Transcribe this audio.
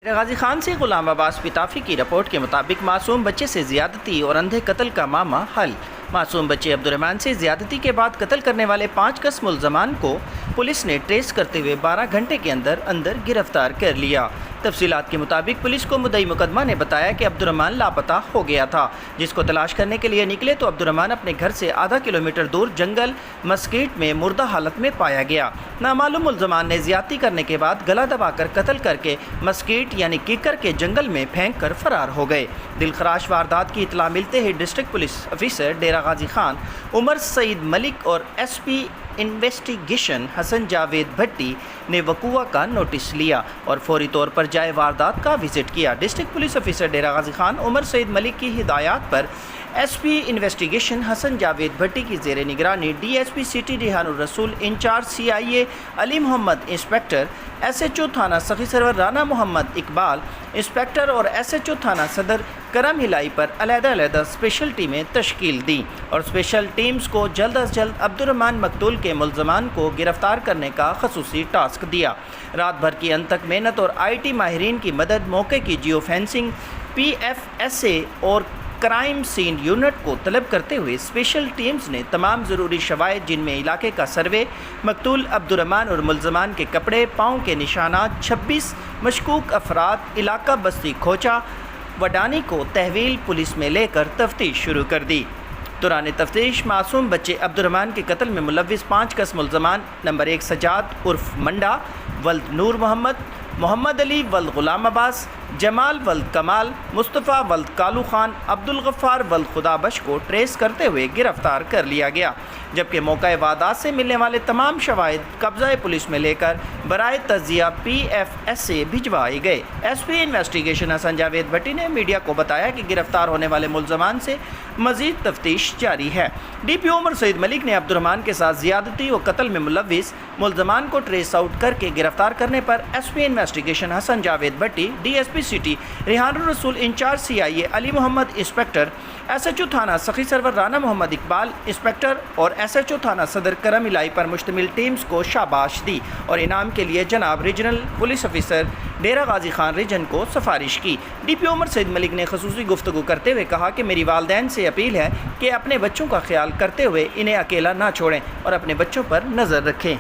غازی خان سے غلام عباس پتافی کی رپورٹ کے مطابق معصوم بچے سے زیادتی اور اندھے قتل کا معاملہ حل۔ معصوم بچے عبدالرحمن سے زیادتی کے بعد قتل کرنے والے 5 کس ملزمان کو پولیس نے ٹریس کرتے ہوئے 12 گھنٹے کے اندر گرفتار کر لیا۔ تفصیلات کے مطابق پولیس کو مدعی مقدمہ نے بتایا کہ عبدالرحمن لاپتہ ہو گیا تھا، جس کو تلاش کرنے کے لیے نکلے تو عبدالرحمن اپنے گھر سے آدھا کلومیٹر دور جنگل مسکیٹ میں مردہ حالت میں پایا گیا۔ نامعلوم ملزمان نے زیادتی کرنے کے بعد گلا دبا کر قتل کر کے مسکیٹ یعنی کیکر کے جنگل میں پھینک کر فرار ہو گئے۔ دلخراش واردات کی اطلاع ملتے ہی district police officer Dera Ghazi Khan عمر سعید ملک اور S P investigation Hassan Javed بھٹی نے وقوع کا نوٹس لیا اور فوری طور پر جائے واردات کا وزٹ کیا۔ District police officer Dera Ghazi Khan عمر سعید ملک کی ہدایات پر S P investigation Hassan Javed بھٹی کی زیر نگرانی D S P city Rehan ur-Rasool incharge C I A Ali Muhammad inspector, S H O تھانہ سخی سرور رانا محمد اقبال انسپکٹر اور ایس ایچ او تھانہ صدر کرم ہلائی پر علیحدہ اسپیشل ٹیمیں تشکیل دیں اور اسپیشل ٹیمز کو جلد از جلد عبدالرحمن مقتول کے ملزمان کو گرفتار کرنے کا خصوصی ٹاسک دیا۔ رات بھر کی انتھک محنت اور آئی ٹی ماہرین کی مدد، موقع کی geofencing, P F S A اور کرائم سین یونٹ کو طلب کرتے ہوئے اسپیشل ٹیمز نے تمام ضروری شواہد، جن میں علاقے کا سروے، مقتول عبدالرحمن اور ملزمان کے کپڑے، پاؤں کے نشانات، 26 مشکوک افراد، علاقہ بستی کھوچا وڈانی کو تحویل پولیس میں لے کر تفتیش شروع کر دی۔ دوران تفتیش معصوم بچے عبدالرحمن کے قتل میں ملوث 5 کس ملزمان نمبر 1 سجاد عرف منڈا ولد نور محمد علی ولد غلام عباس، جمال ولد کمال، مصطفیٰ ولد کالو خان، عبدالغفار ولد خدا بخش کو ٹریس کرتے ہوئے گرفتار کر لیا گیا، جبکہ موقع واردات سے ملنے والے تمام شواہد قبضہ پولیس میں لے کر برائے تجزیہ پی ایف ایس سے بھجوائے گئے۔ S P investigation Hassan Javed بھٹی نے میڈیا کو بتایا کہ گرفتار ہونے والے ملزمان سے مزید تفتیش جاری ہے۔ ڈی پی او عمر سعید ملک نے عبدالرحمن کے ساتھ زیادتی و قتل میں ملوث ملزمان کو ٹریس آؤٹ کر کے گرفتار کرنے پر S P investigation Hassan Javed Bhatti, D S P city Rehan ur-Rasool incharge C I A Ali Muhammad inspector, S H O تھانہ سخی سرور رانا محمد اقبال انسپکٹر اور ایس ایچ او تھانہ صدر کرم ہلائی پر مشتمل ٹیمز کو شاباش دی اور انعام کے لیے جناب regional police officer Dera Ghazi Khan region کو سفارش کی۔ ڈی پی او عمر سعید ملک نے خصوصی گفتگو کرتے ہوئے کہا کہ میری والدین سے اپیل ہے کہ اپنے بچوں کا خیال کرتے ہوئے انہیں اکیلا نہ چھوڑیں اور اپنے بچوں پر نظر رکھیں۔